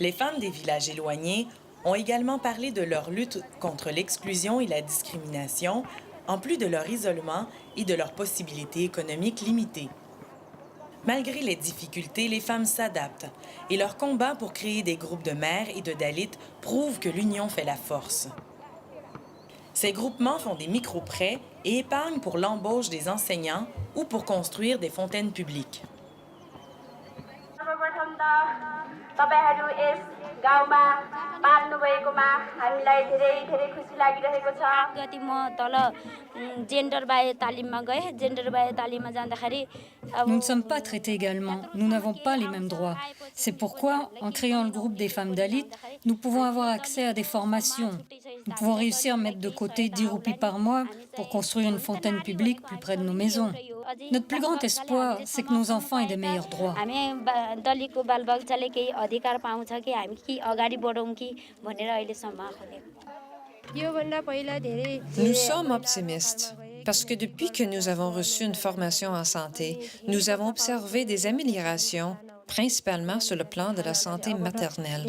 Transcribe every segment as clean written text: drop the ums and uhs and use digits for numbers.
Les femmes des villages éloignés ont également parlé de leur lutte contre l'exclusion et la discrimination, en plus de leur isolement et de leurs possibilités économiques limitées. Malgré les difficultés, les femmes s'adaptent et leur combat pour créer des groupes de mères et de Dalits prouve que l'union fait la force. Ces groupements font des micro-prêts et épargnent pour l'embauche des enseignants ou pour construire des fontaines publiques. तपाईहरु यस गाउँमा पाल्नुभएकोमा हामीलाई धेरै धेरै खुसी लागिरहेको छ। गति म तल जेन्डर बाय तालिममा गए जेन्डर बाय तालिममा जाँदाखेरि Nous ne sommes pas traités également, nous n'avons pas les mêmes droits. C'est pourquoi, en créant le groupe des femmes Dalit, nous pouvons avoir accès à des formations. Nous pouvons réussir à mettre de côté 10 roupies par mois pour construire une fontaine publique plus près de nos maisons. Notre plus grand espoir, c'est que nos enfants aient des meilleurs droits. हामी दलितको बालबच्चाले केही अधिकार पाउँछ कि हामी कि अगाडि बढौँ कि भनेर अहिलेसम्म खोले। Nous sommes optimistes parce que depuis que nous avons reçu une formation en santé, nous avons observé des améliorations, principalement sur le plan de la santé maternelle.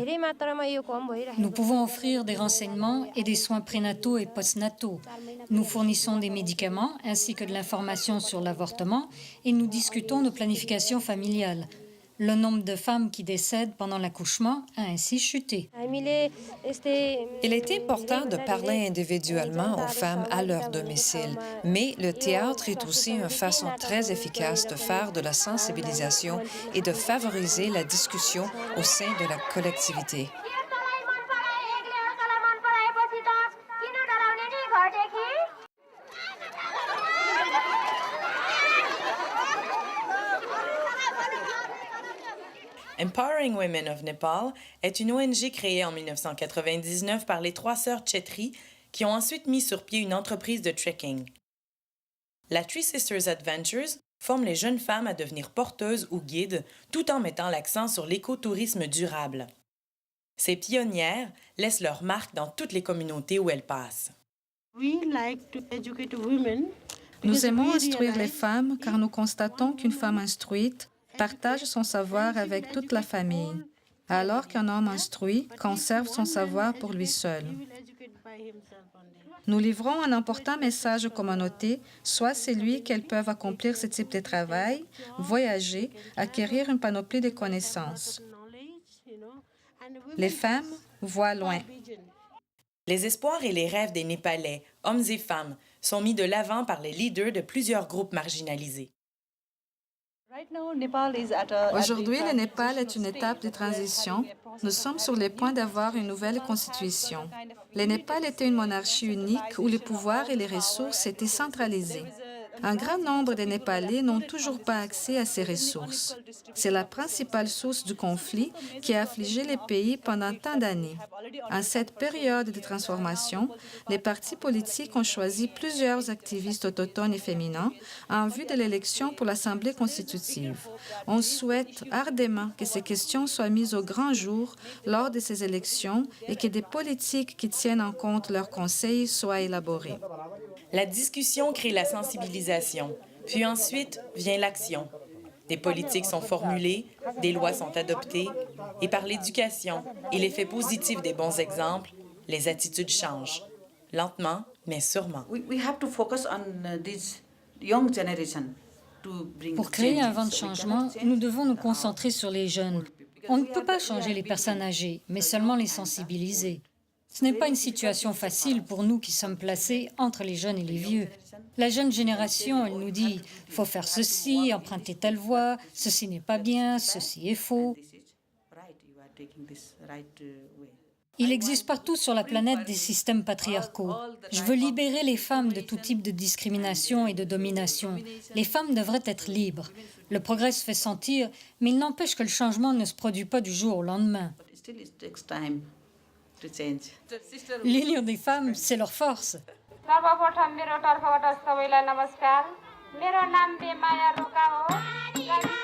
Nous pouvons offrir des renseignements et des soins prénataux et postnataux. Nous fournissons des médicaments ainsi que de l'information sur l'avortement et nous discutons de planification familiale. Le nombre de femmes qui décèdent pendant l'accouchement a ainsi chuté. Il est important de parler individuellement aux femmes à leur domicile, mais le théâtre est aussi une façon très efficace de faire de la sensibilisation et de favoriser la discussion au sein de la collectivité. Empowering Women of Nepal est une ONG créée en 1999 par les 3 sœurs Chetri qui ont ensuite mis sur pied une entreprise de trekking. La Three Sisters Adventures forme les jeunes femmes à devenir porteuses ou guides tout en mettant l'accent sur l'écotourisme durable. Ces pionnières laissent leur marque dans toutes les communautés où elles passent. Nous aimons instruire les femmes car nous constatons qu'une femme instruite partage son savoir avec toute la famille, alors qu'un homme instruit conserve son savoir pour lui seul. Nous livrons un important message aux communautés, soit celui qu'elles peuvent accomplir ce type de travail, voyager, acquérir une panoplie de connaissances. Les femmes voient loin. Les espoirs et les rêves des Népalais, hommes et femmes, sont mis de l'avant par les leaders de plusieurs groupes marginalisés. Aujourd'hui, le Népal est une étape de transition. Nous sommes sur le point d'avoir une nouvelle constitution. Le Népal était une monarchie unique où les pouvoirs et les ressources étaient centralisés. Un grand nombre de Népalais n'ont toujours pas accès à ces ressources. C'est la principale source du conflit qui a affligé le pays pendant tant d'années. En cette période de transformation, les partis politiques ont choisi plusieurs activistes autochtones et féminins en vue de l'élection pour l'Assemblée constitutive. On souhaite ardemment que ces questions soient mises au grand jour lors de ces élections et que des politiques qui tiennent en compte leurs conseils soient élaborées. La discussion crée la sensibilisation, puis ensuite vient l'action. Des politiques sont formulées, des lois sont adoptées, et par l'éducation et l'effet positif des bons exemples, les attitudes changent. Lentement, mais sûrement. Pour créer un vent de changement, nous devons nous concentrer sur les jeunes. On ne peut pas changer les personnes âgées, mais seulement les sensibiliser. Ce n'est pas une situation facile pour nous qui sommes placés entre les jeunes et les vieux. La jeune génération, elle nous dit « il faut faire ceci, emprunter telle voie, ceci n'est pas bien, ceci est faux ». Il existe partout sur la planète des systèmes patriarcaux. Je veux libérer les femmes de tout type de discrimination et de domination. Les femmes devraient être libres. Le progrès se fait sentir, mais il n'empêche que le changement ne se produit pas du jour au lendemain. L'union des femmes, c'est leur force. सर्वप्रथम मेरो तर्फबाट सबैलाई नमस्कार। मेरो नाम बेमाया रोका हो।